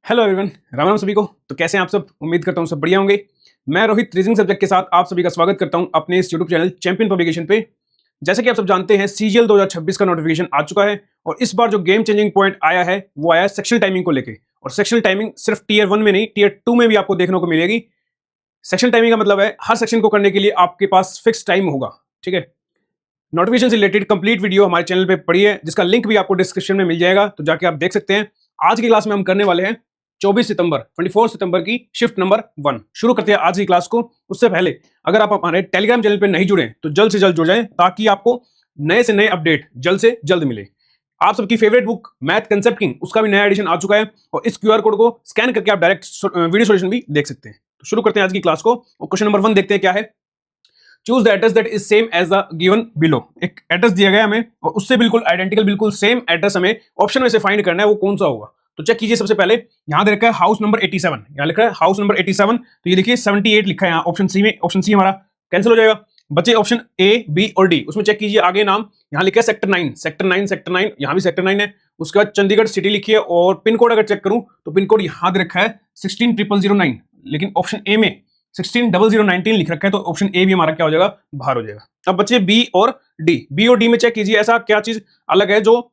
Hello everyone, Ram Ram सभी को। तो कैसे हैं आप सब? उम्मीद करता हूं सब बढ़िया होंगे। मैं रोहित रीजनिंग सब्जेक्ट के साथ आप सभी का स्वागत करता हूं अपने इस यूट्यूब चैनल चैंपियन पब्लिकेशन पे। जैसे कि आप सब जानते हैं, सीजीएल 2026 का नोटिफिकेशन आ चुका है और इस बार जो गेम चेंजिंग पॉइंट आया है वो आया है सेक्शन टाइमिंग को लेकर। और सेक्शन टाइमिंग सिर्फ टीयर 1 में नहीं, टीयर 2 में भी आपको देखने को मिलेगी। सेक्शन टाइमिंग का मतलब है हर सेक्शन को करने के लिए आपके पास फिक्स टाइम होगा। ठीक है, नोटिफिकेशन से रिलेटेड कंप्लीट वीडियो हमारे चैनल पे पड़ी है, जिसका लिंक भी आपको डिस्क्रिप्शन में मिल जाएगा, तो जाके आप देख सकते हैं। आज की क्लास में हम करने वाले हैं 24 सितंबर की शिफ्ट नंबर 1। शुरू करते हैं आज की क्लास को। उससे पहले अगर आप हमारे टेलीग्राम चैनल पे नहीं जुड़े तो जल्द से जल्द जुड़ जाएं, ताकि आपको नए से नए अपडेट जल्द से जल्द मिले। आप सबकी favourite book math concept king, उसका भी नया एडिशन आ चुका है और इस क्यूआर कोड को स्कैन करके आप डायरेक्ट वीडियो सॉल्यूशन भी देख सकते हैं। तो शुरू करते हैं आज की क्लास को और क्वेश्चन नंबर 1 देखते हैं क्या है। Choose the address that is same as the given below. एक एड्रेस दिया गया हमें और उससे बिल्कुल आइडेंटिकल, बिल्कुल सेम एड्रेस हमें ऑप्शन में से फाइंड करना है, वो कौन सा होगा। तो चेक कीजिए। सबसे पहले यहां दे रखा है हाउस नंबर 87, यहां लिखा है हाउस नंबर 87, तो ये देखिए 78 लिखा है यहाँ ऑप्शन सी में। ऑप्शन सी हमारा कैंसिल हो जाएगा, बचे ऑप्शन ए, बी और डी। उसमें चेक कीजिए आगे नाम, यहाँ लिखा है सेक्टर 9, सेक्टर 9, सेक्टर 9, यहाँ भी सेक्टर 9 है। उसके बाद चंडीगढ़ सिटी लिखी है और पिन कोड अगर चेक करूं तो पिन कोड यहाँ दे रखा है 160009, लेकिन ऑप्शन ए में 160019 लिख रखा है, तो ऑप्शन ए भी हमारा क्या हो जाएगा, बाहर हो जाएगा। अब बच्चे बी और डी। बी और डी में चेक कीजिए ऐसा क्या चीज अलग है जो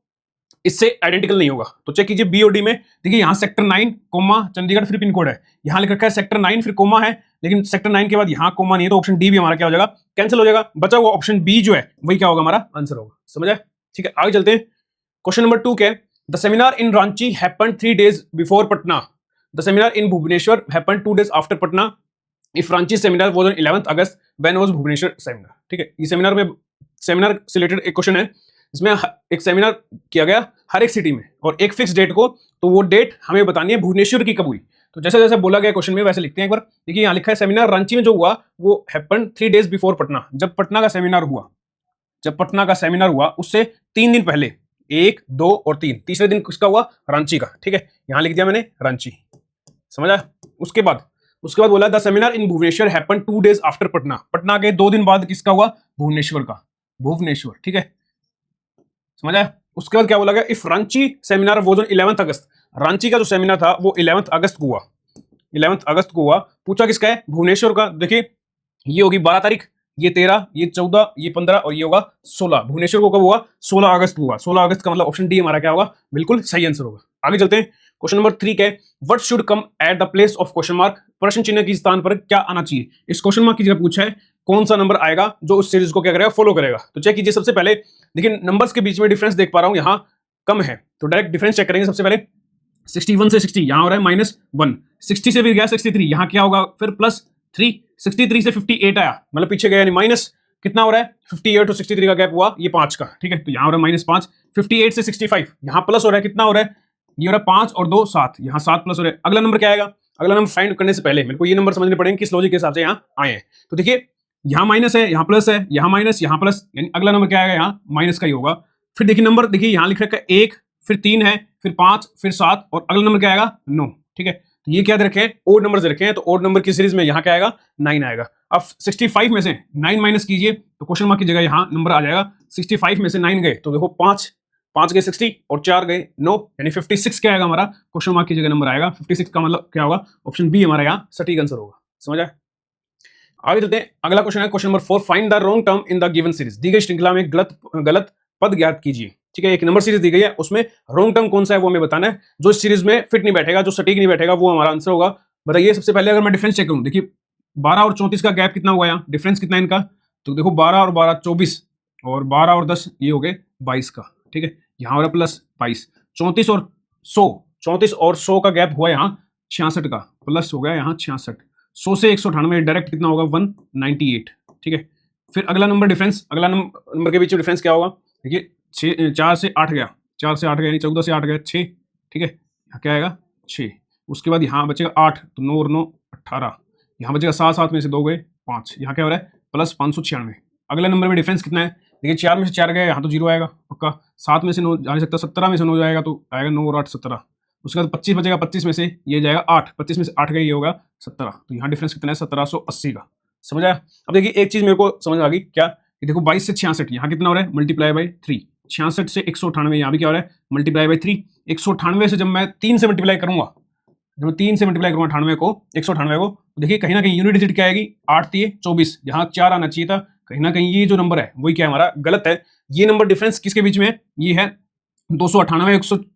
इससे आइडेंटिकल नहीं होगा। तो चेक कीजिए बी और डी में, देखिए यहाँ सेक्टर 9 कोमा चंडीगढ़ फिर पिन कोड है, यहाँ लिख रखा है सेक्टर 9 फिर कोमा है, लेकिन सेक्टर 9 के बाद यहाँ कोमा नहीं है, तो ऑप्शन डी भी हमारा क्या हो जाएगा, कैंसिल हो जाएगा। बचा हुआ ऑप्शन बी जो है वही क्या होगा, हमारा आंसर होगा। समझ आए? ठीक है, आगे चलते हैं। क्वेश्चन नंबर 2 क्या है। The seminar in Ranchi happened 3 days before Patna. The seminar in Bhubaneswar happened 2 days after Patna. If Ranchi seminar was on 11th August, when was Bhubaneswar seminar. ठीक है, ये सेमिनार से रिलेटेड एक क्वेश्चन है। इसमें एक सेमिनार किया गया हर एक सिटी में और एक फिक्स डेट को, तो वो डेट हमें बतानी है भुवनेश्वर की कब हुई। तो जैसे जैसे बोला गया क्वेश्चन में वैसे लिखते हैं एक बार। देखिए यहाँ लिखा है सेमिनार रांची में जो हुआ वो हैपेंड 3 days बिफोर पटना। जब पटना का सेमिनार हुआ उससे 3 दिन पहले, 1, 2 और 3, तीसरे दिन किसका हुआ, रांची का। ठीक है, यहाँ लिख दिया मैंने रांची। समझा? उसके बाद बोला the seminar in Bhubaneswar happened 2 days after Patna. Patna के 2 दिन बाद किसका हुआ, भुवनेश्वर का, भुवनेश्वर। ठीक है, समझ आया? उसके बाद क्या बोला गया, if Ranchi seminar was on 11th अगस्त। रांची का जो सेमिनार था वो 11th अगस्त को हुआ, 11th अगस्त को हुआ। पूछा किसका है, भुवनेश्वर का। देखिए ये होगी 12 तारीख, ये 13, ये 14, ये 15 और ये होगा 16। भुवनेश्वर को कब हुआ, 16 अगस्त को हुआ। 16 अगस्त का मतलब ऑप्शन डी हमारा क्या होगा, बिल्कुल सही आंसर होगा। आगे चलते हैं। क्वेश्चन नंबर 3 क्या है, what should come at the place of question mark. प्रश्न चिन्ह के स्थान पर क्या आना चाहिए। इस क्वेश्चन मार्क की जगह पूछा है कौन सा नंबर आएगा जो उस सीरीज को क्या करेगा, फॉलो करेगा। तो चेक कीजिए। सबसे पहले देखिए नंबर्स के बीच में डिफरेंस देख पा रहा हूं, यहाँ कम है, तो डायरेक्ट डिफरेंस चेक करेंगे। सबसे पहले 61 से 60 यहाँ हो रहा है -1, 60 से फिर गया 63, यहाँ क्या होगा फिर +3, 63 से 58 आया, मतलब पीछे गया, यानी माइनस कितना हो रहा है, 58 और 63 का गैप हुआ ये 5 का। ठीक है, तो यहाँ हो रहा है -5। 58 से 65 यहाँ प्लस हो रहा है, कितना हो रहा है, ये हो रहा है 5 और 2 7, यहाँ 7 प्लस हो रहा है। अगला नंबर क्या आएगा, अगला नंबर फाइंड करने से पहले मेरे को ये नंबर समझने पड़ेंगे किस लॉजिक के हिसाब से यहाँ आए हैं। तो देखिए यहाँ माइनस है, यहाँ प्लस है, यहाँ माइनस, यहाँ प्लस, यानी अगला नंबर क्या आएगा, यहाँ माइनस का ही होगा। फिर देखिए नंबर, देखिए यहाँ लिख रखा है 1, फिर 3 है, फिर 5, फिर 7 और अगला नंबर क्या आएगा, 9। ठीक है, तो ये क्या दे रखे हैं, ओड नंबर दे रखे हैं, तो ओड नंबर की सीरीज में यहाँ क्या आएगा, 9 आएगा। अब 65 में से 9 माइनस कीजिए तो क्वेश्चन मार्क की जगह यहाँ नंबर आ जाएगा। 65 में से 9 गए तो देखो 5 गए 60 और 4 गए 9, यानी 56 क्या आएगा हमारा, क्वेश्चन मार्क की जगह नंबर आएगा 56 का मतलब क्या होगा, ऑप्शन बी हमारा यहाँ सटीक आंसर होगा। समझ आए? आगे चलते हैं। अगला क्वेश्चन है question number 4, find the wrong term in the given series. दी गई श्रृंखला में गलत पद ज्ञात कीजिए। ठीक है, एक नंबर सीरीज दी गई है, उसमें रॉन्ग टर्म कौन सा है वो हमें बताना है, जो इस सीरीज में फिट नहीं बैठेगा, जो सटीक नहीं बैठेगा, वो हमारा आंसर होगा। बताइए। सबसे पहले अगर मैं डिफरेंस चेक करूं, देखिए 12 और 34 का गैप कितना हुआ, यहाँ डिफरेंस कितना है इनका, तो देखो 12 और 12 24 और 12 और 10 ये हो गए 22 का। ठीक है, यहाँ हो रहा प्लस 22, 34 और 100 का गैप हुआ यहाँ 66 का, प्लस हो गया यहाँ 66, 100 से 198 डायरेक्ट कितना होगा 198। ठीक है, फिर अगला नंबर डिफरेंस, अगला नंबर के बीच में डिफरेंस क्या होगा, देखिए 4 से 8 गया, 4 से 8 गया यानी 14 से 8 गया 6। ठीक है, यहाँ क्या आएगा 6। उसके बाद यहाँ बचेगा 8, तो 9 और 9 18, यहाँ बचेगा 7 में से 2 गए 5, यहाँ क्या हो रहा है प्लस 596। अगले नंबर में डिफरेंस कितना है, देखिए 4 में से 4 गए, यहाँ तो 0 आएगा पक्का। 7 में से 9 जा नहीं सकता, 17 में से 9 जाएगा तो आएगा 9 और 8 17। उसके बाद 25 बचेगा, 25 में से ये जाएगा 8, 25 में से 8 गए ये होगा 17, तो यहाँ डिफरेंस कितना है 1780 का। समझ आया? अब देखिए एक चीज मेरे को समझ आ गई क्या, कि देखो 22 से 66 यहाँ कितना हो रहा है, मल्टीप्लाई बाई 3। 66 से 198 यहाँ भी क्या हो रहा है, मल्टीप्लाई बाई 3। 198 से जब मैं 3 से मल्टीप्लाई करूंगा जब 3 से मल्टीप्लाई करूंगा 98 को 198 को, तो देखिए कहीं ना कहीं यूनिट डिजिट क्या आएगी, 8 3 24, यहाँ 4 आना चाहिए था, कहीं ना कहीं ये जो नंबर है वही क्या हमारा गलत है। ये नंबर डिफरेंस किसके बीच में है, ये है 298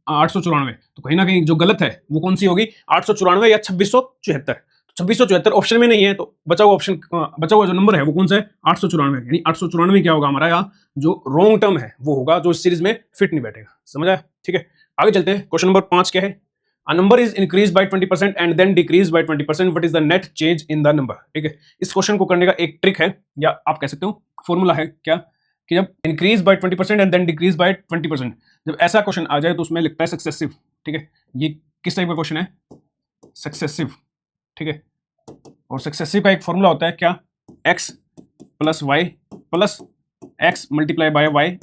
894, तो कहीं ना कहीं जो गलत है वो कौन सी होगी, 894 या 2674। 2674 ऑप्शन में नहीं है, तो बचा हुआ जो नंबर है वो कौन सा है, 894, यानी 894 क्या होगा हमारा, यहाँ जो रॉन्ग टर्म है वो होगा, जो इस सीरीज में फिट नहीं बैठेगा। समझ आया, ठीक है। आगे चलते हैं, क्वेश्चन नंबर 5 क्या है, a number is increase by 20% and then decrease by 20%, what is the net change in the number. ठीक है, इस क्वेश्चन को करने का एक ट्रिक है, या आप कह सकते हो फॉर्मूला है क्या, कि जब increase by 20% and then decrease by 20%, जब ऐसा क्वेश्चन आ जाए तो उसमें लिखता है सक्सेसिव। ठीक है, ये किस टाइप का क्वेश्चन है, सक्सेसिव। ठीक है, और सक्सेसिव का एक फॉर्मूला होता है क्या, x plus Y plus X multiply by Y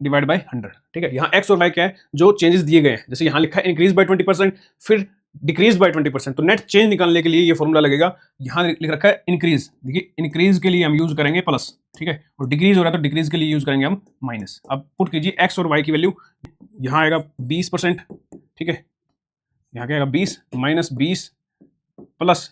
divide by 100। ठीक है, यहाँ x और y क्या है, जो चेंजेस दिए गए हैं, जैसे यहाँ लिखा है इंक्रीज बाय 20% फिर डिक्रीज बाय 20%, तो नेट चेंज निकालने के लिए ये फॉर्मूला लगेगा। यहाँ लिख रखा है इंक्रीज, देखिए इंक्रीज के लिए हम यूज करेंगे प्लस, ठीक है, और डिक्रीज हो रहा है तो डिक्रीज के लिए यूज करेंगे हम माइनस। अब पुट कीजिए x और y की वैल्यू, यहाँ आएगा 20%, ठीक है, यहाँ क्या आएगा 20 माइनस 20 प्लस,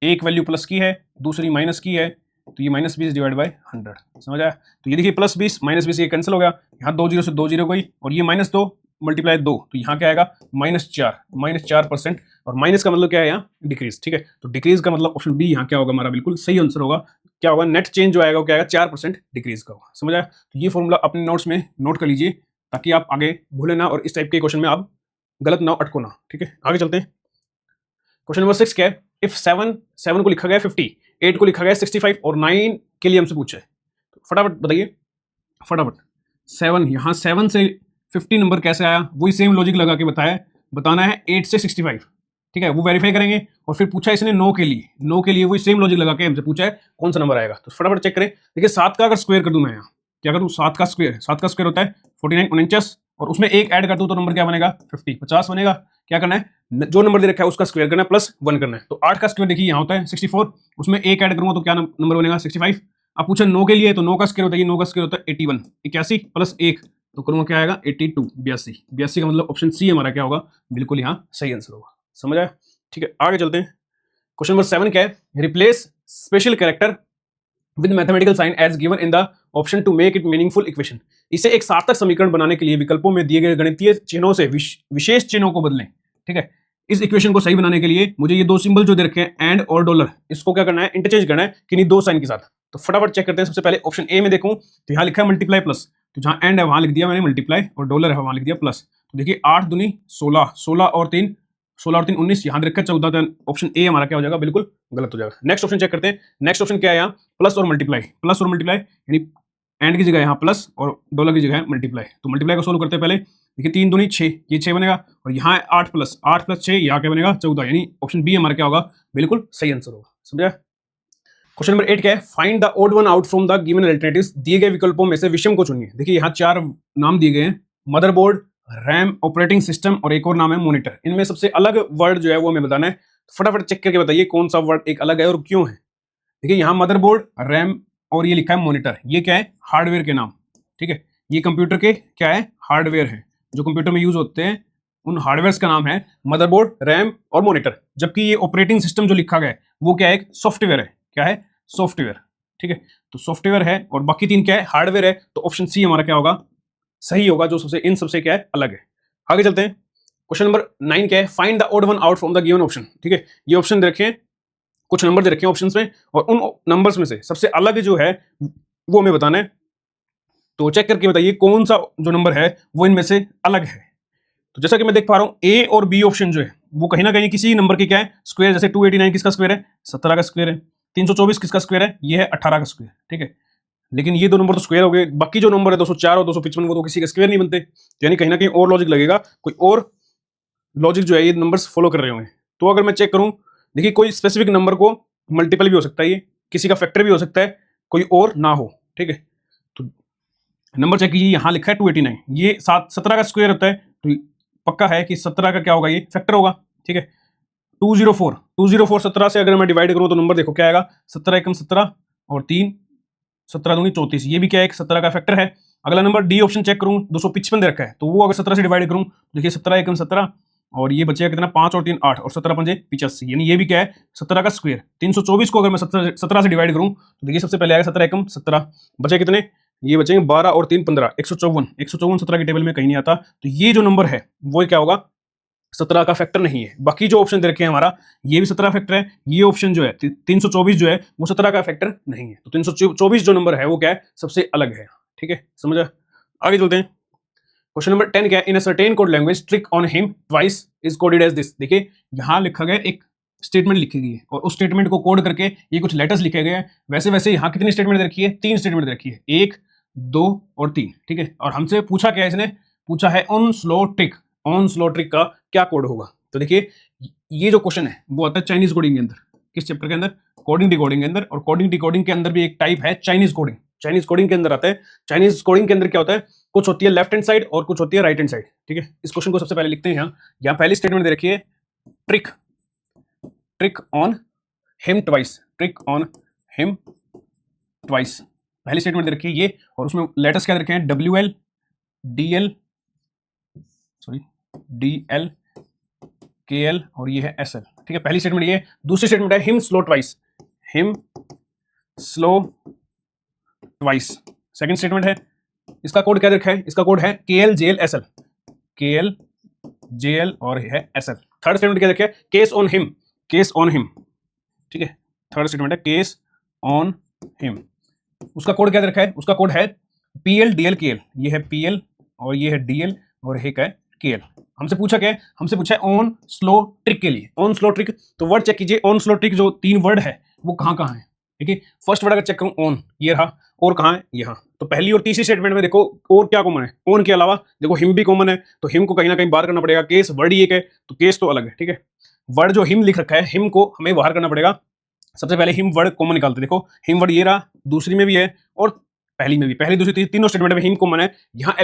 एक वैल्यू प्लस की है दूसरी माइनस की है, तो ये माइनस 20 डिवाइड बाय 100। समझ आया, तो ये देखिए प्लस 20 माइनस 20 ये कैंसिल हो गया, यहाँ 2 जीरो से 2 जीरो गई, और ये माइनस 2 मल्टीप्लाई 2, तो यहाँ क्या आएगा -4%, और माइनस का मतलब क्या है यहाँ डिक्रीज। ठीक है, तो डिक्रीज का मतलब ऑप्शन बी यहाँ क्या होगा हमारा बिल्कुल सही आंसर होगा। क्या होगा, नेट चेंज जो आएगा वो क्या आएगा 4% डिक्रीज का होगा। समझ आया, तो ये फॉर्मूला अपने नोट्स में नोट कर लीजिए, ताकि आप आगे भूले ना और इस टाइप के क्वेश्चन में आप गलत ना अटको ना। ठीक है, आगे चलते हैं, क्वेश्चन नंबर 6 क्या है, इफ 7 को लिखा गया 50, 8 को लिखा गया 65 और 9 के लिए हमसे पूछा है, तो फटाफट बताइए, फटाफट 7, यहाँ 7 से 50 नंबर कैसे आया, वही सेम लॉजिक लगा के बताना है 8 से 65। ठीक है, वो वेरीफाई करेंगे, और फिर पूछा इसने 9 के लिए वही सेम लॉजिक लगा के हमसे पूछा है कौन सा नंबर आएगा, तो फटाफट चेक करें। देखिए 7 का अगर स्क्वायर कर दूं मैं, यहाँ क्या करूँ, 7 का स्क्वायर होता है 49 और उसमें एक ऐड कर दूं तो नंबर क्या बनेगा 50 बनेगा। क्या करना है, जो नंबर दे रखा है उसका स्क्वायर करना है प्लस 1 करना है, तो 8 का स्क्वायर देखिए यहाँ होता है 64, उसमें एक ऐड करूंगा तो क्या नंबर बनेगा 65। अब पूछा 9 के लिए, तो 9 का स्क्वायर होता है, 9 का स्क्वायर होता है 81, 81 प्लस 1 तो करूंगा क्या आएगा 82, 82 का मतलब ऑप्शन सी हमारा क्या होगा बिल्कुल यहाँ सही आंसर होगा। समझ आया, ठीक है, आगे चलते हैं, क्वेश्चन नंबर 7 क्या है, replace special character with mathematical sign as given in the option to make it meaningful equation. इसे एक सार्थक समीकरण बनाने के लिए विकल्पों में दिए गए गणितीय चिन्हों से विशेष चिन्हों को बदलें। ठीक है, इस इक्वेशन को सही बनाने के लिए मुझे ये दो सिंबल जो दे रखे हैं एंड और डॉलर, इसको क्या करना है इंटरचेंज करना है किन्हीं दो साइन के साथ। तो फटाफट चेक करते हैं, सबसे पहले ऑप्शन ए में देखूं तो यहाँ लिखा है मल्टीप्लाई प्लस, तो जहां एंड है वहां लिख दिया मैंने मल्टीप्लाई, और डॉलर है वहां लिख दिया प्लस। तो देखिए 8 दूनी 16, 16 और 3 19, यहाँ रखा 14, तो ऑप्शन ए हमारा क्या हो जाएगा बिल्कुल गलत हो जाएगा। नेक्स्ट ऑप्शन चेक करते हैं, नेक्स्ट ऑप्शन क्या है यहाँ प्लस और मल्टीप्लाई, यानी एंड की जगह यहाँ प्लस और डॉलर की जगह है मल्टीप्लाई। तो मल्टीप्लाई को सोल्व करते हैं पहले, देखिए 3 दूनी 6, ये 6 बनेगा, और यहाँ 8 प्लस 6 यहाँ क्या बनेगा 14, यानी ऑप्शन बी हमारा क्या होगा बिल्कुल सही आंसर होगा। समझा। क्वेश्चन नंबर 8 क्या है, find the odd one out from the given alternatives. दिए गए विकल्पों में से विषम को चुनिए। देखिए यहाँ 4 नाम दिए गए हैं, मदरबोर्ड, रैम, ऑपरेटिंग सिस्टम और एक और नाम है मॉनिटर। इनमें सबसे अलग वर्ड जो है वो हमें बताना है, फटाफट चेक करके बताइए कौन सा वर्ड एक अलग है और क्यों है। देखिए यहाँ मदरबोर्ड, रैम और ये लिखा है मॉनिटर, ये क्या है हार्डवेयर के नाम। ठीक है, ये कंप्यूटर के क्या है हार्डवेयर है, जो कंप्यूटर में यूज होते हैं, उन हार्डवेयर का नाम है मदरबोर्ड, रैम और मॉनिटर। जबकि ये ऑपरेटिंग सिस्टम जो लिखा गया है वो क्या है एक सॉफ्टवेयर है, क्या है सॉफ्टवेयर। ठीक है, तो सॉफ्टवेयर है और बाकी 3 क्या है हार्डवेयर है, तो ऑप्शन सी हमारा क्या होगा सही होगा, जो सबसे इन सबसे क्या है अलग है। आगे चलते हैं, क्वेश्चन नंबर 9 क्या है, find the odd one out from the given option. ठीक है, ये ऑप्शन दे रखे हैं, कुछ नंबर दे रखे हैं ऑप्शंस में, और उन नंबर्स में से सबसे अलग जो है वो हमें बताना है। तो चेक करके बताइए कौन सा जो नंबर है वो इनमें से अलग है। तो जैसा कि मैं देख पा रहा हूं ए और बी ऑप्शन जो है वो कहीं ना कहीं किसी नंबर की क्या है स्क्वायर, जैसे 289 किसका स्क्वायर है 17 का स्क्वायर है, 324 किसका स्क्वायर है ये है 18 का स्क्वायर। ठीक है, लेकिन ये दो नंबर तो स्क्वायर हो गए, बाकी जो नंबर है 204 और 255 वो तो किसी का स्क्वायर नहीं बनते, यानी कहीं ना कहीं और लॉजिक लगेगा, कोई और लॉजिक जो है ये नंबर्स फॉलो कर रहे होंगे। तो अगर मैं चेक करूं, देखिए कोई स्पेसिफिक नंबर को मल्टीपल भी हो सकता है, ये किसी का फैक्टर भी हो सकता है, कोई और ना हो। ठीक है, तो नंबर चेक कीजिए, यहाँ लिखा है 289, ये 17 का स्क्वायर होता है, तो पक्का है कि 17 का क्या होगा ये फैक्टर होगा। ठीक है, 204 17 से अगर मैं डिवाइड करूं तो नंबर देखो क्या आएगा 17 एकम 17 और 3 17 दूनी 34, ये भी क्या है एक 17 का फैक्टर है। अगला नंबर डी ऑप्शन चेक करूं 255 दे रखा है, तो वो अगर 17 से डिवाइड करूं देखिए 17 एकम 17 और ये बचेगा कितना, 5 और 3 8 और 17 पंजे 85, यानी ये भी क्या है 17 का स्क्वायर। 324 को अगर मैं 17 से डिवाइड करूं तो देखिए सबसे पहले आएगा 17 एकम 17, बचे कितने, ये बचेंगे 12 और 3 15, 154। 154 17 की टेबल में कहीं नहीं आता, तो ये जो नंबर है वो क्या होगा, 17 का फैक्टर नहीं है। बाकी जो ऑप्शन दे रखे हैं हमारा, ये भी 17 फैक्टर है, ये ऑप्शन जो है 324 जो है वो 17 का फैक्टर नहीं है। तो 324 जो नंबर है वो क्या है, सबसे अलग है। ठीक है, समझा। आगे चलते हैं। क्वेश्चन नंबर 10 क्या है, in a certain code language trick on him twice is coded as this. देखिए यहां लिखा गया एक स्टेटमेंट लिखी गई है और उस स्टेटमेंट को कोड करके ये कुछ लेटर्स लिखे गए हैं। वैसे वैसे यहाँ कितनी स्टेटमेंट दे रखी है, 3 स्टेटमेंट दे रखी है, 1 2 और 3। ठीक है, और हमसे पूछा क्या है, इसने पूछा है on slow trick, on slow trick का क्या कोड होगा। तो देखिए ये जो क्वेश्चन है वो आता है चाइनीज कोडिंग के अंदर। किस चैप्टर के अंदर, कोडिंग डिकोडिंग के अंदर। और कोडिंग डिकोडिंग के अंदर भी एक टाइप है चाइनीज कोडिंग, चाइनीज कोडिंग के अंदर आता है। चाइनीज कोडिंग के अंदर क्या होता है, कुछ होती है लेफ्ट हैंड साइड और कुछ होती है राइट हैंड साइड। ठीक है, इस क्वेश्चन को सबसे पहले लिखते हैं। यहाँ पहली स्टेटमेंट दे रखी है trick, trick on him twice, trick on him twice, पहली स्टेटमेंट दे रखी है ये। और उसमें लेटर्स क्या दे रखे हैं, WL DL sorry DL KL और ये है SL। ठीक है, पहली स्टेटमेंट ये। दूसरी स्टेटमेंट है him slow twice, him slow twice. Second statement है, इसका कोड क्या रखा है, इसका कोड है KL JL SL, KL JL और है SL। थर्ड स्टेटमेंट क्या रखा है, case on him, case on him. ठीक है, थर्ड स्टेटमेंट है केस ऑन हिम। उसका कोड क्या रखा है, उसका कोड है PL DL KL, ये है PL और ये है DL और एक है KL। हमसे पूछा क्या है, हमसे पूछा है ऑन स्लो ट्रिक के लिए, ऑन स्लो ट्रिक। तो वर्ड चेक कीजिए, ऑन स्लो ट्रिक जो 3 वर्ड है वो कहां कहां है। ठीक है, फर्स्ट वर्ड अगर चेक करूं ऑन, ये रहा, और कहां है, यहां। तो पहली और तीसरी स्टेटमेंट में देखो और क्या कॉमन है, ऑन के अलावा देखो हिम भी कॉमन है, तो हिम को कहीं ना कहीं बाहर करना पड़ेगा। केस वर्ड ही एक है तो केस तो अलग है। ठीक है, वर्ड जो हिम लिख रखा है, हिम को हमें बाहर करना पड़ेगा। सबसे पहले हिम वर्ड कॉमन निकालते, देखो हिम वर्ड ये रहा, दूसरी में भी है और पहली में भी, पहली दूसरी तीनों स्टेटमेंट में हिम कॉमन है। यहाँ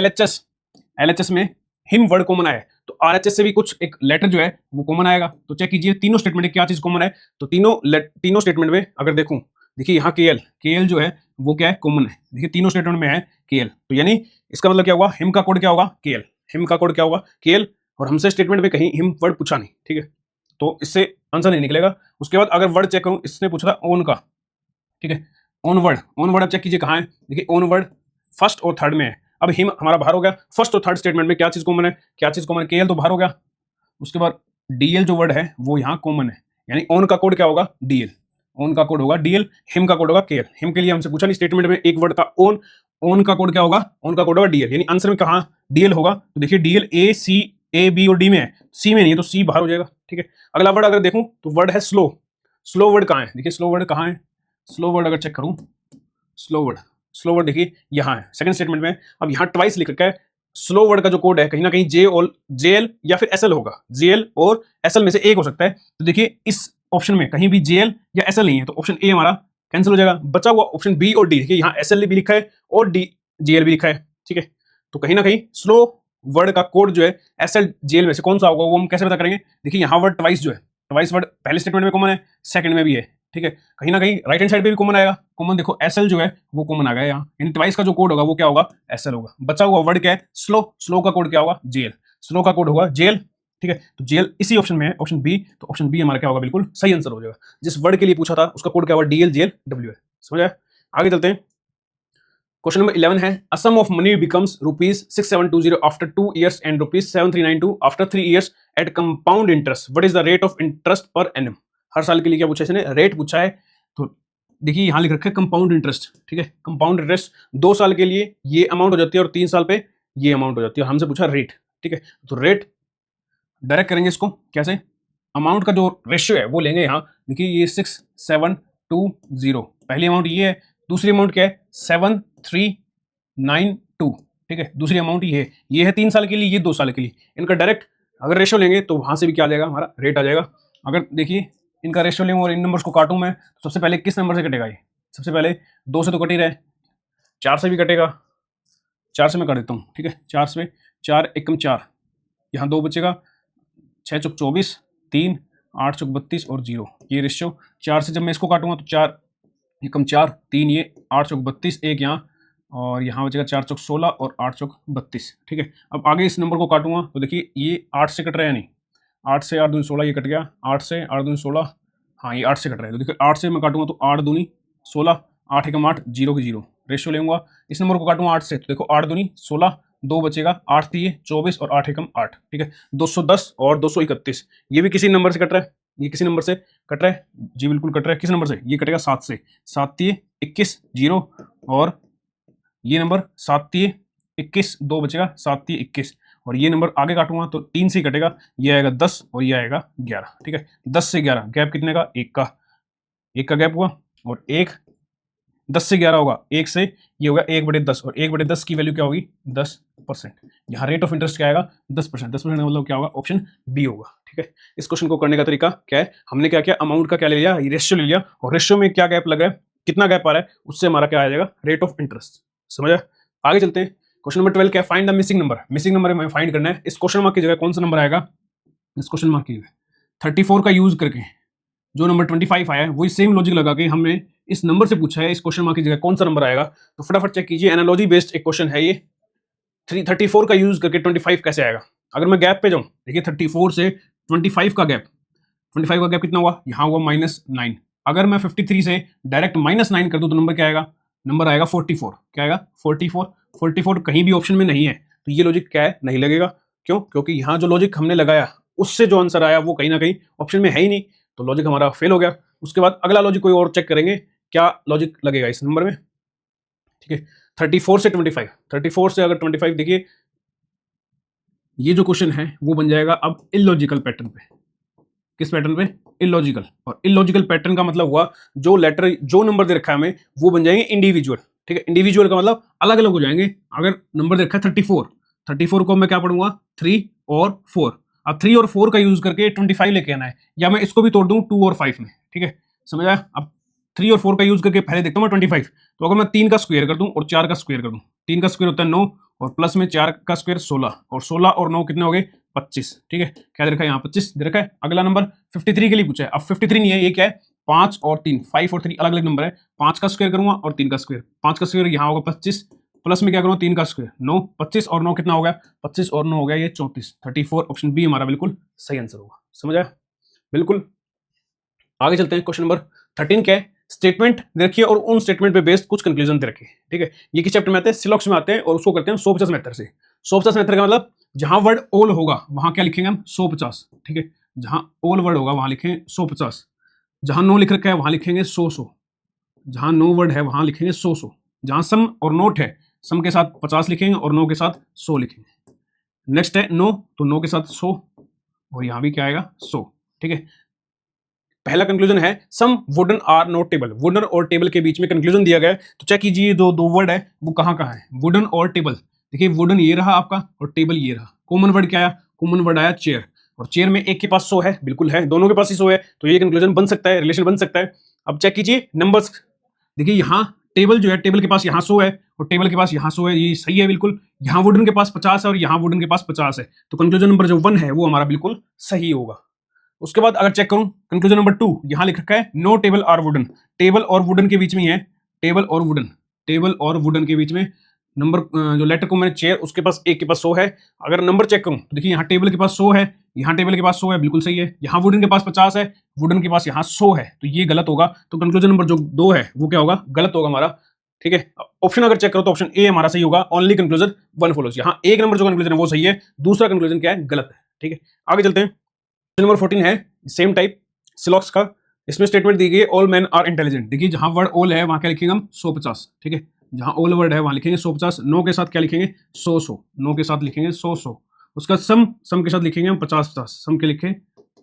LHS में हिम वर्ड कॉमन आया है, तो RHS से भी कुछ एक लेटर जो है वो कॉमन आएगा। तो चेक कीजिए तीनों स्टेटमेंट में क्या चीज कॉमन है। तो तीनों स्टेटमेंट में अगर देखूं, देखिए यहाँ KL जो है वो क्या है, कॉमन है। देखिए तीनों स्टेटमेंट में है KL, तो यानी इसका मतलब क्या हुआ, हिम का कोड क्या होगा KL, हिम का कोड क्या होगा KL। और हमसे स्टेटमेंट में कहीं हिम वर्ड पूछा नहीं। ठीक है, तो इससे आंसर नहीं निकलेगा। उसके बाद अगर वर्ड चेक करूं, इसने पूछा था ऑन का। ठीक है, ऑन वर्ड, ऑन वर्ड आप चेक कीजिए कहाँ है। देखिए ऑन वर्ड फर्स्ट और थर्ड में है। अब हिम हमारा बाहर हो गया। फर्स्ट और थर्ड स्टेटमेंट में क्या चीज कॉमन है, क्या चीज कॉमन है, KL तो बाहर हो गया। उसके बाद DL जो वर्ड है वो यहाँ कॉमन है, यानी ऑन का कोड क्या होगा DL, ऑन का कोड होगा DL, हिम का कोड होगा KL। हिम के लिए हमसे पूछा नहीं, स्टेटमेंट में एक वर्ड था ऑन, ऑन का कोड क्या होगा, ऑन का कोड होगा DL, यानी आंसर में कहाँ DL होगा। तो देखिए DL A B और D में है, C में नहीं है, तो C बाहर हो जाएगा। ठीक है, अगला वर्ड अगर देखूं तो वर्ड है स्लो। स्लो वर्ड कहाँ है, देखिए स्लो वर्ड कहाँ है, स्लो वर्ड अगर चेक करूं, स्लो वर्ड देखिए यहाँ है सेकंड स्टेटमेंट में। अब यहाँ ट्वाइस लिख रखा है। स्लो वर्ड का जो कोड है कहीं ना कहीं JL या फिर SL होगा, JL और SL में से एक हो सकता है। तो देखिए इस ऑप्शन में कहीं भी JL या SL नहीं है, तो ऑप्शन A हमारा कैंसिल हो जाएगा। बचा हुआ ऑप्शन B और D, देखिए यहाँ SL भी लिखा है और JL भी लिखा है। ठीक है, तो कहीं ना कहीं स्लो वर्ड का कोड जो है SL JL में से कौन सा होगा वो हम कैसे पता करेंगे। देखिए यहाँ वर्ड ट्वाइस जो है, ट्वाइस वर्ड पहले स्टेटमेंट में कॉमन है, सेकंड में भी है। ठीक है, कहीं ना कहीं राइट हैंड साइड पे भी कॉमन आएगा। कॉमन देखो SL जो है वो कॉमन आ गया यहाँ, इन ट्वाइस का जो कोड होगा वो क्या होगा SL होगा। बचा हुआ वर्ड क्या है स्लो, स्लो का कोड क्या होगा JL, स्लो का कोड होगा JL। ठीक है, तो JL इसी ऑप्शन में है, ऑप्शन B। तो ऑप्शन B हमारा क्या होगा, बिल्कुल सही आंसर हो जाएगा। जिस वर्ड के लिए पूछा था उसका कोड क्या होगा DL JL W है। समझ आया, आगे चलते हैं। क्वेश्चन नंबर 11 है, a sum of money becomes ₹6720 after 2 years and ₹7392 after 3 years at compound interest, what is the rate of interest per annum. हर साल के लिए क्या पूछा है इसने, रेट पूछा है। तो देखिए यहाँ लिख रखा है कंपाउंड इंटरेस्ट। ठीक है, कंपाउंड इंटरेस्ट 2 साल के लिए ये अमाउंट हो जाती है और 3 साल पे ये अमाउंट हो जाती है। हमसे पूछा रेट। ठीक है, तो रेट डायरेक्ट करेंगे इसको कैसे, अमाउंट का जो रेशियो है वो लेंगे। यहाँ देखिए ये 6720, पहली अमाउंट ये है, दूसरी अमाउंट क्या है 7392। ठीक है, दूसरी अमाउंट ये है 3 साल के लिए, ये 2 साल के लिए। इनका डायरेक्ट अगर रेशियो लेंगे तो वहां से भी क्या आ जाएगा, हमारा रेट आ जाएगा। अगर देखिए इनका रेशियो लेंगे और इन नंबर्स को काटूं मैं, तो सबसे पहले किस नंबर से कटेगा ये, सबसे पहले 2 से तो कट ही रहे, 4 से भी कटेगा, 4 से मैं कर देता हूँ। ठीक है, 4 से 4 एकम 4, यहाँ 2 बचेगा, 6 चौक 24, 3 8 चौक 32 और 0, ये रेशियो 4 से जब मैं इसको काटूंगा तो 4 एकम 4, 3 ये 8 चौक 32, एक यहाँ और यहाँ बचेगा 4 चौक 16 और 8 चौक 32। ठीक है, अब आगे इस नंबर को काटूंगा तो देखिए ये 8 से कट रहा है नहीं, 8 से 8 दूनी 16, ये कट गया। 8 से 8 दूनी 16, हाँ ये 8 से कट रहा है। तो देखिए 8 से मैं काटूंगा तो 8 दूनी 16, 8 एकम 8, 0 की 0 रेशियो लेंगे। इस नंबर को काटूंगा 8 से, तो देखो 8 दूनी 16, 2 बचेगा, 8 दिए 24 और 8 एकम 8, ठीक है 210 और 231। ये भी किसी नंबर से कट रहा है, ये किसी नंबर से कट रहा है जी, बिल्कुल कट रहा है। किस नंबर से? ये कटेगा 7 से, 7 दिए 21, 0 और ये नंबर 7 दिए 21, 2 बचेगा, 7 दिए 21 और ये नंबर आगे काटूंगा तो 3 से ही कटेगा, ये आएगा 10 और ये आएगा 11, ठीक है 10 से 11 गैप कितने का? 1 का, 1 का गैप हुआ और 1 10 से 11 होगा, 1 से ये होगा 1/10 और 1/10 की वैल्यू क्या होगी? 10%। यहाँ रेट ऑफ इंटरेस्ट क्या आएगा? 10%। 10% का मतलब क्या होगा? ऑप्शन बी होगा, ठीक है। इस क्वेश्चन को करने का तरीका क्या है? हमने क्या किया, अमाउंट का क्या ले लिया, रेशियो ले लिया और रेशियो में क्या गैप लग रहा है, कितना गैप आ रहा है, उससे हमारा क्या आ जाएगा? Rate of interest. समझ आया? आगे चलते हैं। क्वेश्चन नंबर 12 क्या है? Find the missing number. Missing number हमें फाइंड करना है। इस क्वेश्चन मार्क की जगह कौन सा नंबर आएगा? इस क्वेश्चन मार्क की जगह 34 का यूज करके जो नंबर 25 आया है वही सेम लॉजिक लगा के हमें इस नंबर से पूछा है, इस क्वेश्चन मार्क की जगह कौन सा नंबर आएगा। तो फटाफट चेक कीजिए, एनालॉजी बेस्ड एक क्वेश्चन है ये। 34 का यूज करके 25 कैसे आएगा? अगर मैं गैप पे जाऊं, देखिए 34 से 25 का गैप, 25 का गैप कितना हुआ? यहां हुआ -9। अगर मैं 53 से डायरेक्ट -9 कर दूं तो नंबर क्या आएगा? नंबर आएगा 44। क्या आएगा? 44। 44 कहीं भी ऑप्शन में नहीं है, तो ये लॉजिक क्या है? नहीं लगेगा। क्यों? क्योंकि यहां जो लॉजिक हमने लगाया उससे जो आंसर आया वो कहीं ना कहीं ऑप्शन में है ही नहीं, तो लॉजिक हमारा फेल हो गया। उसके बाद अगला लॉजिक कोई और चेक करेंगे, क्या लॉजिक लगेगा इस नंबर में, ठीक है। 34 से 25, 34 से अगर 25, देखिए ये जो क्वेश्चन है वो बन जाएगा अब इलॉजिकल पैटर्न पे। किस पैटर्न पे? इलॉजिकल। और इलॉजिकल पैटर्न का मतलब हुआ जो लेटर, जो नंबर दे रखा है हमें वो बन जाएंगे इंडिविजुअल, ठीक है। इंडिविजुअल का मतलब अलग अलग हो जाएंगे। अगर नंबर दे रखा है 34, 34 को मैं क्या पढ़ूंगा? 3 और 4। अब 3 और 4 का यूज करके 25 लेके आना है, या मैं इसको भी तोड़ दूं 2 और 5 में, ठीक है समझ आया? अब 3 और 4 का यूज करके पहले देखता हूं मैं 25। तो अगर मैं 3 का स्क्वायर कर दूं और 4 का स्क्वायर कर दूं, 3 का स्क्वायर होता है 9 और प्लस में 4 का स्क्वायर 16 और 16 और 9 कितने हो गए? 25, ठीक है। क्या दे रखा है यहाँ? 25 दे रखा है। अगला नंबर 53 के लिए पूछा है। अब 53 नहीं है, ये क्या है? 5 और 3, 5 और 3 अलग अलग नंबर है। 5 का स्क्वायर करूंगा और 3 का स्क्वायर, 5 का स्क्वायर यहाँ होगा 25, प्लस में क्या करूंगा? 3 का स्क्वायर 9, 25 और 9 कितना हो गया? 25 और 9 हो गया ये 34। 34 ऑप्शन बी हमारा बिल्कुल सही आंसर होगा। समझ आया? बिल्कुल। आगे चलते हैं। क्वेश्चन नंबर 13 क्या है? स्टेटमेंट दे रखिए और उन स्टेटमेंट पे बेस्ड कुछ कंक्लूजन दे रखे, ठीक है। ये किस चैप्टर में आते हैं? सिलॉक्स में आते हैं और उसको करते हैं 150 मेथड से। 150 मेथड का मतलब जहां वर्ड ऑल होगा वहां क्या लिखेंगे हम? 150, ठीक है। जहां ऑल वर्ड होगा वहां लिखेंगे 150, जहां नो लिख रखा है वहां लिखेंगे 100, जहां नो वर्ड है वहां लिखेंगे 100, जहां सम और नोट है सम के साथ 50 लिखेंगे और नो के साथ 100 लिखेंगे। नेक्स्ट है नो, तो नो के साथ 100 और यहां भी क्या आएगा? 100, ठीक है। पहला कंक्लूजन है some wooden are not table. Wooden और टेबल के बीच में कंक्लूजन दिया गया है, तो चेक कीजिए दो वर्ड है वो कहां कहां है। वुडन और टेबल, देखिए वुडन ये रहा आपका और टेबल ये रहा। कॉमन वर्ड क्या आया? कॉमन वर्ड आया चेयर, और चेयर में एक के पास 100 है, बिल्कुल है, दोनों के पास ही 100 है, तो ये कंक्लूजन बन सकता है, रिलेशन बन सकता है। अब चेक कीजिए नंबर्स, देखिए यहाँ टेबल जो है, टेबल के पास यहाँ 100 है और टेबल के पास यहाँ 100 है, ये सही है बिल्कुल। यहाँ वुडन के पास 50 है और यहाँ वुडन के पास 50 है, तो कंक्लूजन नंबर जो 1 है वो हमारा बिल्कुल सही होगा। उसके बाद अगर चेक करूं कंक्लूजन नंबर 2, यहां लिख रखा है no table are wooden. Table और वुडन के बीच में ही है, टेबल और वुडन, टेबल और वुडन के बीच में नंबर जो लेटर को मैंने चेयर उसके पास एक के पास 100 है। अगर नंबर चेक करूं तो देखिए यहाँ टेबल के पास 100 है, यहाँ टेबल के पास 100 है, बिल्कुल सही है। यहाँ वुडन के पास 50 है, वुडन के पास यहाँ 100 है, तो ये गलत होगा। तो कंक्लूजन नंबर जो 2 है वो क्या होगा? गलत होगा हमारा, ठीक है। ऑप्शन अगर चेक करो तो ऑप्शन ए हमारा सही होगा। Only conclusion 1 follows. यहाँ एक नंबर जो कंक्लूजन है वो सही है, दूसरा कंक्लूजन क्या है? गलत है, ठीक है। आगे चलते हैं। नंबर 14 है सेम टाइप सिलॉक्स का। इसमें स्टेटमेंट दी गई है ऑल मैन आर इंटेलिजेंट। देखिए जहां वर्ड ऑल है वहां क्या लिखेंगे हम? 150, ठीक है। जहां ऑल वर्ड है वहां लिखेंगे 150। नो के साथ क्या लिखेंगे? 100, नो के साथ लिखेंगे 100। उसका सम के साथ लिखेंगे हम 50, सम के लिखे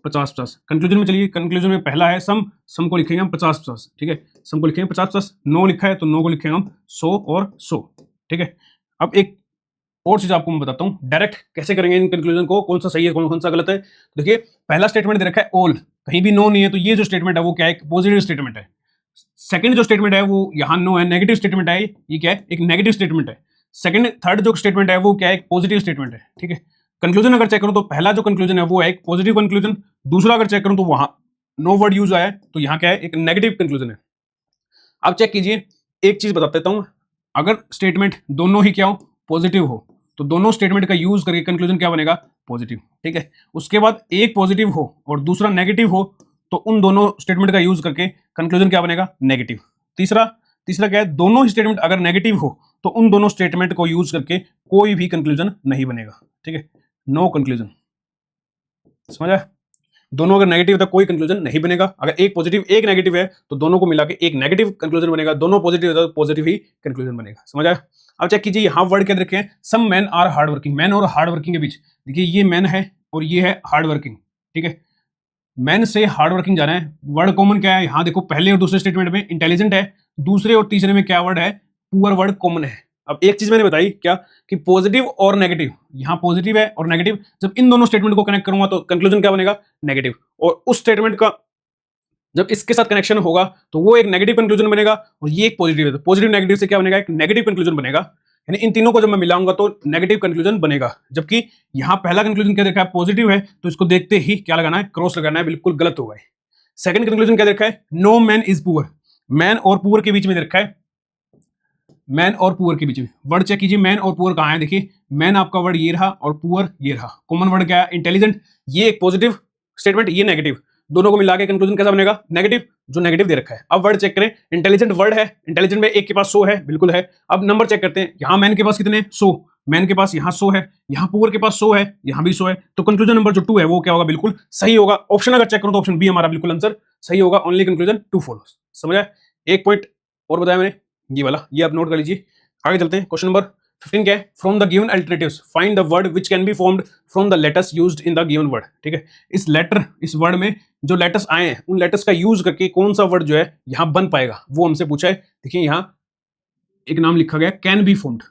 50। कंक्लूजन में चलिए, कंक्लूजन में पहला है सम को लिखेंगे हम 50, ठीक है। सम को लिखेंगे 50। नो लिखा है तो नो को लिखेंगे हम 100 और 100, ठीक है। अब एक और चीज आपको मैं बताता हूं डायरेक्ट कैसे करेंगे इन कंक्लूजन को, कौन सा सही है कौन सा गलत है। देखिए पहला स्टेटमेंट दे रखा है ऑल, कहीं भी नो नहीं है, तो ये जो स्टेटमेंट है वो क्या है? पॉजिटिव स्टेटमेंट है। सेकंड जो स्टेटमेंट है वो यहां नो है, नेगेटिव स्टेटमेंट है, ये क्या है? एक नेगेटिव स्टेटमेंट है। सेकंड थर्ड जो स्टेटमेंट है वो क्या है? एक पॉजिटिव स्टेटमेंट है, ठीक है। कंक्लूजन अगर चेक करूं तो पहला जो कंक्लूजन है वो है एक पॉजिटिव कंक्लूजन, दूसरा अगर चेक करूं तो वहां नो वर्ड यूज आया है, तो यहां क्या है? एक नेगेटिव कंक्लूजन है। अब चेक कीजिए, एक चीज बता देता हूं, अगर स्टेटमेंट दोनों ही क्या हो? पॉजिटिव हो, तो दोनों स्टेटमेंट का यूज करके कंक्लूजन क्या बनेगा? पॉजिटिव, ठीक है। उसके बाद एक पॉजिटिव हो और दूसरा नेगेटिव हो तो उन दोनों स्टेटमेंट का यूज करके कंक्लूजन क्या बनेगा, नेगेटिव। तीसरा तीसरा क्या है, दोनों ही स्टेटमेंट अगर नेगेटिव हो तो उन दोनों स्टेटमेंट को यूज करके कोई भी कंक्लूजन नहीं बनेगा, ठीक है, नो कंक्लूजन। समझा? दोनों अगर नेगेटिव है तो कोई कंक्लूजन नहीं बनेगा, अगर एक पॉजिटिव एक नेगेटिव है तो दोनों को मिला के एक नेगेटिव कंक्लूजन बनेगा, दोनों पॉजिटिव है तो पॉजिटिव ही कंक्लूजन बनेगा। समझ आया? अब चेक कीजिए, यहां वर्ड क्या दे रखे हैं, some man are hard working. Man और हार्ड वर्किंग के बीच देखिए ये मैन है और ये है हार्ड वर्किंग, ठीक है। मैन से हार्ड वर्किंग जाना है, वर्ड कॉमन क्या है, यहां देखो पहले और दूसरे स्टेटमेंट में इंटेलिजेंट है, दूसरे और तीसरे में क्या वर्ड है, पुअर वर्ड कॉमन है। अब एक चीज मैंने बताई क्या कि पॉजिटिव और नेगेटिव, यहां पॉजिटिव है और नेगेटिव, जब इन दोनों स्टेटमेंट को कनेक्ट करूंगा तो कंक्लूजन क्या बनेगा, नेगेटिव। और उस स्टेटमेंट का जब इसके साथ कनेक्शन होगा तो वो एक नेगेटिव कंक्लूजन बनेगा और ये एक पॉजिटिव है, तो पॉजिटिव नेगेटिव से क्या बनेगा, एक नेगेटिव कंक्लूजन बनेगा। यानी इन तीनों को जब मैं मिलाऊंगा तो नेगेटिव कंक्लूजन बनेगा। जबकि यहां पहला कंक्लूजन क्या देखा है, पॉजिटिव है, तो इसको देखते ही क्या लगाना है, क्रॉस लगाना है, बिल्कुल गलत होगा। सेकंड कंक्लूजन क्या देखा है, no man is poor. Man और पुअर के बीच में देखा है, मैन और पुअर के बीच में वर्ड चेक कीजिए, मैन और पुअर कहां है, देखिए मैन आपका वर्ड ये रहा और पुअर ये रहा। कॉमन वर्ड क्या है, इंटेलिजेंट, ये एक पॉजिटिव स्टेटमेंट, ये नेगेटिव, दोनों को मिला के कंक्लूजन कैसा बनेगा, नेगेटिव, जो नेगेटिव दे रखा है। अब वर्ड चेक करें, इंटेलिजेंट वर्ड है, इंटेलिजेंट में एक के पास 100 है, बिल्कुल है। अब नंबर चेक करते हैं, यहां मैन के पास कितने, 100, मैन के पास यहां 100 है, यहां पुअर के पास 100 है, यहां भी 100 है, तो कंक्लूजन नंबर जो 2 है वो क्या होगा, बिल्कुल सही होगा। ऑप्शन अगर चेक करूं तो ऑप्शन बी हमारा बिल्कुल आंसर सही होगा, ओनली कंक्लूजन 2 फॉलोस। समझ आया? एक पॉइंट और बताया मैंने, ये वाला, ये आप नोट कर लीजिए। आगे चलते हैं, क्वेश्चन नंबर 15 क्या है, from the given alternatives find the word which can be formed from the letters used in the given word. ठीक है, इस लेटर, इस वर्ड में जो लेटर्स आए हैं उन लेटर्स का यूज करके कौन सा वर्ड जो है यहां बन पाएगा, वो हमसे पूछा है। देखिए यहां एक नाम लिखा गया कैन बी फॉर्म्ड,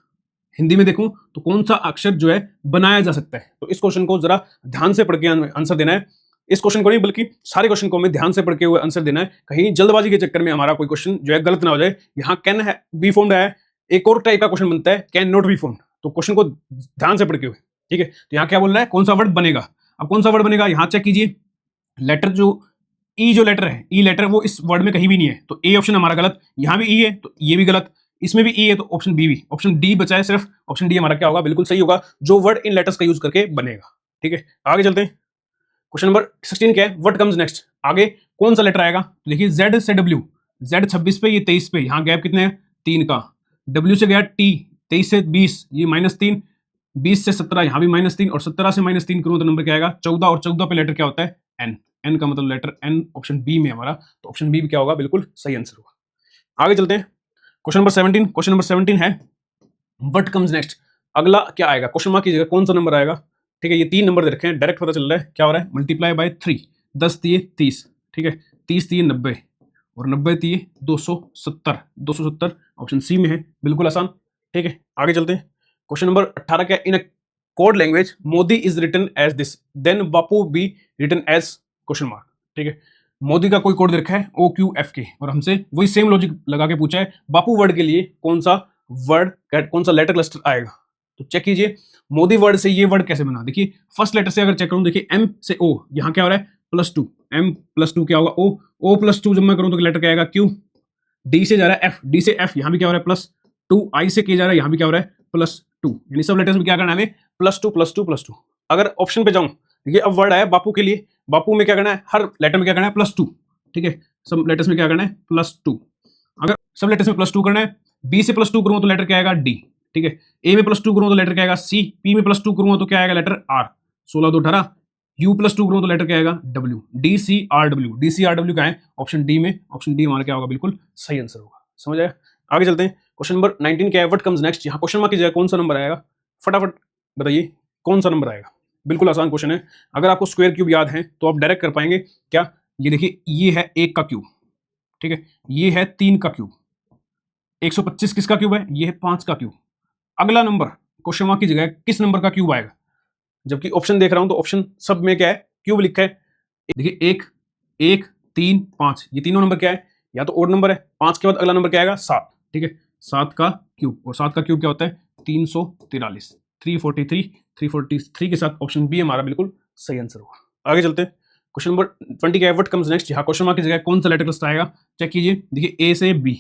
हिंदी में देखूं तो कौन सा अक्षर जो है बनाया जा सकता है। तो इस क्वेश्चन को जरा ध्यान से पढ़ के आंसर देना है, इस क्वेश्चन को नहीं बल्कि सारे क्वेश्चन को हमें ध्यान से पढ़ के हुए आंसर देना है, कहीं जल्दबाजी के चक्कर में हमारा कोई क्वेश्चन जो है गलत ना हो जाए। यहाँ कैन है बी फॉर्म्ड है, एक और टाइप का क्वेश्चन बनता है कैन नॉट बी फॉर्म्ड, तो क्वेश्चन को ध्यान से पढ़ के हुए, ठीक है। तो यहाँ क्या बोल रहा है, कौन सा वर्ड बनेगा। अब कौन सा वर्ड बनेगा, यहाँ चेक कीजिए, लेटर जो ई जो लेटर है, ई लेटर वो इस वर्ड में कहीं भी नहीं है, तो ए ऑप्शन हमारा गलत, यहाँ भी ई है तो ये भी गलत, इसमें भी ई है तो ऑप्शन बी भी, ऑप्शन डी बचा है सिर्फ, ऑप्शन डी हमारा क्या होगा, बिल्कुल सही होगा, जो वर्ड इन लेटर्स का यूज करके बनेगा। ठीक है, आगे चलते हैं। क्वेश्चन नंबर 16 क्या है, व्हाट कम्स नेक्स्ट, आगे कौन सा लेटर आएगा। तो देखिए जेड से डब्ल्यू, जेड 26 पे, ये 23 पे, यहाँ गैप कितने हैं, 3 का। डब्ल्यू से गया टी, 23 से 20, ये -3, 20 से 17, यहाँ भी -3, और 17 से -3 करूँ तो नंबर क्या आएगा, 14, और 14 पे लेटर क्या होता है, एन, एन का मतलब लेटर एन, ऑप्शन बी में हमारा, तो ऑप्शन बी क्या होगा, बिल्कुल सही आंसर होगा। आगे चलते हैं, क्वेश्चन नंबर 17, क्वेश्चन नंबर 17 है व्हाट कम्स नेक्स्ट, अगला क्या आएगा, क्वेश्चन मार्क की जगह कौन सा नंबर आएगा। ठीक है, ये 3 नंबर दे रखे हैं, डायरेक्ट पता चल रहा है क्या हो रहा है, मल्टीप्लाई बाय 3, 10 दिए 30, ठीक है, 30 दिए 90, और 90 दिए 270, 270 ऑप्शन सी में है, बिल्कुल आसान। ठीक है, आगे चलते हैं, क्वेश्चन नंबर 18 क्या, in a code language Modi is written as this, then Bapu be written as question mark. ठीक है, मोदी का कोई कोड दे रखा है OQFK, और हमसे वही सेम लॉजिक लगा के पूछा है बापू वर्ड के लिए कौन सा वर्ड, कौन सा लेटर क्लस्टर आएगा। तो चेक कीजिए मोदी वर्ड से ये वर्ड कैसे बना, देखिए फर्स्ट लेटर से अगर चेक करूं, देखिए M से O, यहाँ क्या हो रहा है +2, M+2 क्या होगा O, O+2 जब मैं करूं तो लेटर क्या आएगा Q, D से जा रहा है F, D से F, यहाँ भी क्या हो रहा है +2, I से K जा रहा है, यहाँ भी क्या हो रहा है +2, यानी सब लेटर्स में क्या करना है हमें +2+2+2। अगर ऑप्शन पे जाऊं, देखिए अब वर्ड आया बापू के लिए, बापू में क्या करना है, हर लेटर में क्या करना है +2, ठीक है, सब लेटर्स में क्या करना है +2। अगर सब लेटर्स में +2 करना है, B से +2 करूंगा तो लेटर क्या आएगा D, ठीक है, A में +2 करूंगा तो लेटर क्या आएगा C, P में +2 करूंगा तो क्या आएगा लेटर R, 16 2 18, U +2 करूंगा तो लेटर क्या आएगा W, DCRW, DCRW क्या है ऑप्शन डी में, ऑप्शन डी हमारा क्या होगा, बिल्कुल सही आंसर होगा। समझ आया? आगे चलते हैं, क्वेश्चन नंबर 19 क्या है, व्हाट कम्स नेक्स्ट, यहाँ क्वेश्चन मार्क की जगह कौन सा नंबर आएगा, फटाफट बताइए कौन सा नंबर आएगा। बिल्कुल आसान क्वेश्चन है, अगर आपको स्क्वायर क्यूब याद है तो आप डायरेक्ट कर पाएंगे क्या, ये देखिए ये है 1 का क्यूब, ठीक है, ये है 3 का क्यूब, 125 किसका क्यूब है, ये है 5 का क्यूब। अगला नंबर क्वेश्चन मार्क की जगह किस नंबर का क्यूब आएगा, जबकि ऑप्शन देख रहा हूं तो ऑप्शन सब में क्या है, क्यूब लिखा है। देखिए 1 1 3 5, ये तीनों नंबर क्या है, या तो ओड नंबर है, 5 के बाद अगला नंबर क्या आएगा 7, ठीक है, 7 का क्यूब, और 7 का क्यूब क्या होता है 343, 343 के साथ ऑप्शन बी हमारा बिल्कुल सही आंसर होगा। आगे चलते हैं, क्वेश्चन नंबर 20 क्या है, व्हाट कम्स नेक्स्ट, यहाँ क्वेश्चन मार्क की जगह कौन सा लेटर क्लस्टर आएगा, चेक कीजिए, देखिए A से B,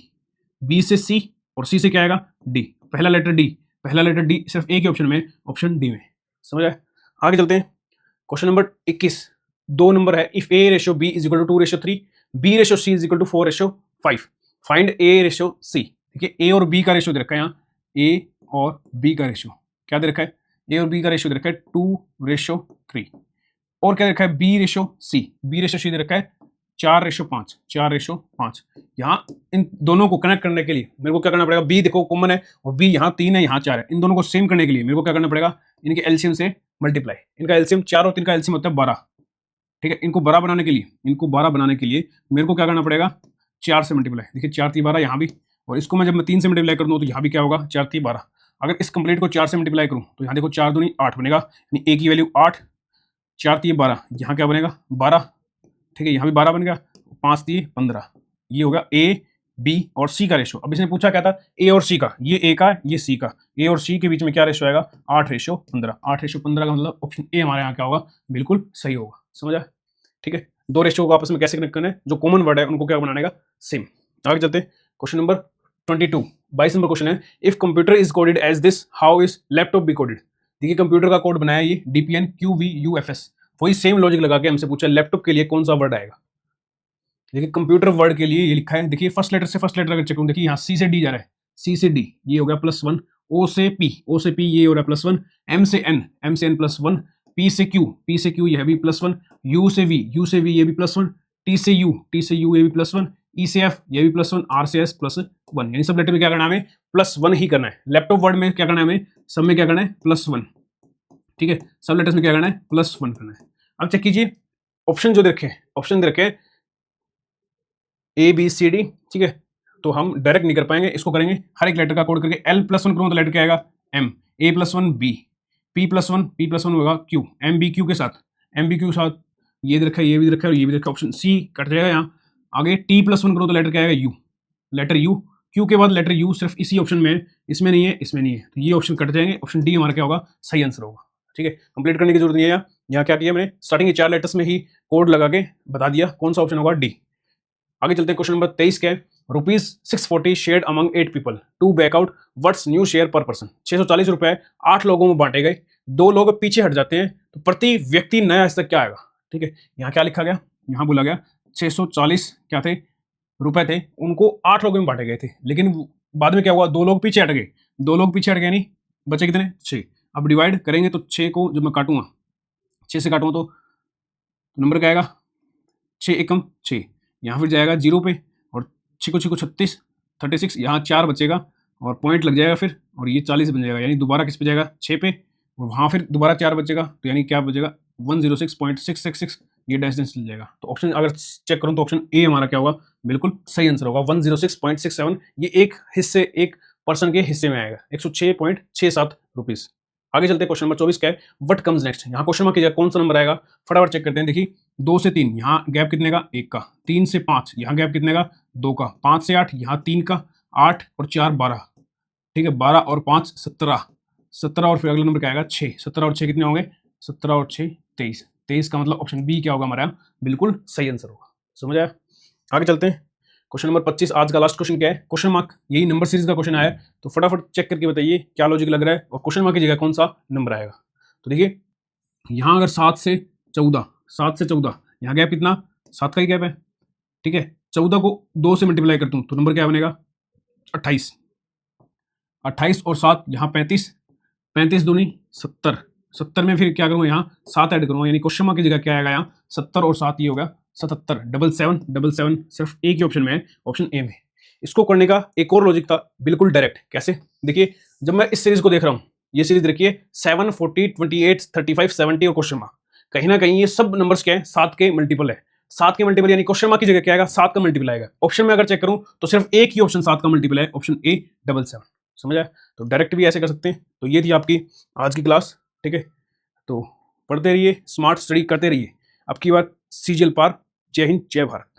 B से C, और C से क्या आएगा D, पहला लेटर D, पहला लेटर D सिर्फ एक ही ऑप्शन में, ऑप्शन डी में। समझ आया? आगे चलते हैं, क्वेश्चन नंबर 21, दो नंबर है, if A ratio B is equal to 2:3, B ratio C is equal to 4:5, find A ratio C. देखिए ए और बी का रेशियो दे रखा है, यहाँ ए और बी का रेशियो क्या दे रखा है, ए और बी का रेशियो दे रखा है 2:3, और क्या दे रखा है बी रेशियो सी दे रखा है 4:5। यहाँ इन दोनों को कनेक्ट करने के लिए मेरे को क्या करना पड़ेगा, बी देखो कॉमन है और बी यहाँ 3 है यहाँ 4 है, इन दोनों को सेम करने के लिए मेरे को क्या करना पड़ेगा, इनके एलसीएम से मल्टीप्लाई। इनका एलसीएम 4 और 3 का एलसीएम होता है 12, ठीक है। इनको 12 बनाने के लिए मेरे को क्या करना पड़ेगा, 4 से मल्टीप्लाई। देखिए 4 3 12 यहाँ भी, और इसको मैं जब मैं 3 से मल्टीप्लाई कर दूँ तो यहाँ भी क्या होगा 4 3 12। अगर इस कंप्लीट को 4 से मल्टीप्लाई करूँ तो यहाँ देखो 4 दूनी 8 बनेगा, यानी ए की वैल्यू 8, 4 3 12, यहाँ क्या बनेगा 12, ठीक है। यहाँ भी 12 बन गया, 5 3 15, ये होगा ए बी और सी का रेशियो। अब इसने पूछा क्या था, ए और सी का, ये ए का ये सी का, ए और सी के बीच में क्या रेशियो आएगा 8:15। 8:15 का मतलब ऑप्शन ए हमारे यहाँ क्या होगा, बिल्कुल सही होगा। समझा, ठीक है। दो रेशियो को आपस में कैसे कनेक्ट करना है, जो कॉमन वर्ड है उनको क्या बनाने का, सेम। आगे चलते हैं, क्वेश्चन नंबर 22, 22 नंबर क्वेश्चन है, if computer is coded as this how is laptop be coded. देखिए कंप्यूटर का कोड बनाया ये DPN QVUFS, वही सेम लॉजिक लगा के हमसे पूछा लैपटॉप के लिए कौन सा वर्ड आएगा। देखिए कंप्यूटर वर्ड के लिए ये लिखा है, देखिए फर्स्ट लेटर से फर्स्ट लेटर अगर चेक करूं, देखिए यहाँ C से D जा रहा है, C से D ये हो गया +1, O से P ये हो रहा है +1, M से N +1, P से Q ये भी +1, U से V ये भी +1, T से U ये भी +1, E से F ये भी +1, R से S +1, यानी सब लेटर में क्या करना है हमें +1 ही करना है। लैपटॉप वर्ड में क्या करना है हमें, सब में क्या करना है +1, ठीक है। सब लेटर्स में क्या करना है +1 करना है। अब चेक कीजिए ऑप्शन जो दे रखे हैं, ऑप्शन दे रखे हैं ABCD, ठीक है। तो हम डायरेक्ट नहीं कर पाएंगे, इसको करेंगे हर एक लेटर का कोड करके। L+1 करूँ तो लेटर क्या आएगा M, A+1 B, P+1 होगा Q, MBQ के साथ ये दे रखा है, ये भी दे रखा है और ये भी दे रखा है, ऑप्शन C कट जाएगा यहाँ। आगे T+1 करूँ तो लेटर क्या आएगा U, लेटर U, Q के बाद लेटर U सिर्फ इसी ऑप्शन में है, इसमें नहीं है, तो ये ऑप्शन कट जाएंगे, ऑप्शन D हमारा क्या होगा सही आंसर होगा, ठीक है। कंप्लीट करने की जरूरत नहीं है, यहाँ क्या किया मैंने, स्टार्टिंग के 4 लेटर्स में ही कोड लगा के बता दिया कौन सा ऑप्शन होगा D। आगे चलते हैं, क्वेश्चन नंबर 23 क्या है, ₹640 shared among 8 people to back out, what's new share per person. 640 रुपए 8 लोगों में बांटे गए, 2 लोग पीछे हट जाते हैं तो प्रति व्यक्ति नया हिस्सा क्या आएगा, ठीक है। यहाँ क्या लिखा गया, यहाँ बोला गया 640 क्या थे रुपए थे, उनको 8 लोगों में बांटे गए थे, लेकिन बाद में क्या हुआ 2 लोग पीछे हट गए, नहीं बचे कितने 6। अब डिवाइड करेंगे तो 6 को जब मैं काटूंगा 6 से काटूंगा तो नंबर क्या आएगा 6 एकम 6, यहाँ फिर जाएगा 0 पे और 6 को 36, यहाँ 4 बचेगा और पॉइंट लग जाएगा फिर, और ये 40 बन जाएगा, यानी दोबारा किस पे जाएगा 6 पे, और वहाँ फिर दोबारा 4 बचेगा, तो यानी क्या बचेगा 106.666, ये डैश डैश चल जाएगा। तो ऑप्शन अगर चेक करूँ तो ऑप्शन ए हमारा क्या होगा, बिल्कुल सही आंसर होगा 106.67। ये एक पर्सन के हिस्से में आएगा 106.67 रुपीज़। आगे चलते हैं, क्वेश्चन नंबर 24 क्या है, व्हाट कम्स नेक्स्ट। यहाँ क्वेश्चन मार्क कौन सा नंबर आएगा, फटाफट चेक करते हैं। देखिए 2 से 3 यहाँ गैप कितने का 1 का, 3 से 5 यहाँ गैप कितने का 2 का, 5 से 8 यहाँ 3 का, 8 और 4 12, ठीक है। 12 और 5 17 और फिर अगला नंबर क्या आएगा 6, 17 और 6 कितने होंगे 17 और 6 23 का मतलब ऑप्शन बी क्या होगा हमारा, बिल्कुल सही आंसर होगा। समझ आया। आगे चलते हैं, क्वेश्चन नंबर 25 आज का लास्ट क्वेश्चन क्या है, क्वेश्चन मार्क यही नंबर सीरीज का क्वेश्चन आया है, तो फटाफट चेक करके बताइए क्या लॉजिक लग रहा है और क्वेश्चन मार्क की जगह कौन सा नंबर आएगा। तो देखिए यहाँ अगर 7 से 14 यहाँ गैप कितना 7 का ही गैप है, ठीक है। 14 को 2 से मल्टीप्लाई करता हूँ तो नंबर क्या बनेगा 28 और 7 यहाँ 35 दूनी 70 में फिर क्या करूँगा यहाँ 7 ऐड करूँगा, यानी क्वेश्चन मार्क की जगह क्या आएगा यहाँ 70 और 7 ये होगा 77, 77 सिर्फ एक ही ऑप्शन में है, ऑप्शन ए में। इसको करने का एक और लॉजिक था, बिल्कुल डायरेक्ट। कैसे, देखिए जब मैं इस सीरीज को देख रहा हूँ, ये सीरीज देखिए 7 40 28 35 70 और क्वेश्चन मार्क, कहीं ना कहीं ये सब नंबर्स क्या है 7 के मल्टीपल है। 7 के मल्टीपल यानी क्वेश्चन मार्क की जगह क्या आएगा 7 का मल्टीपल आएगा। ऑप्शन में अगर चेक करूँ तो सिर्फ एक ही ऑप्शन 7 का मल्टीपल है, ऑप्शन ए 77। समझ आया। तो डायरेक्ट भी ऐसे कर सकते हैं। तो ये थी आपकी आज की क्लास, ठीक है। तो पढ़ते रहिए, स्मार्ट स्टडी करते रहिए। अब की बार CGL पार। जय हिंद, जय भारत।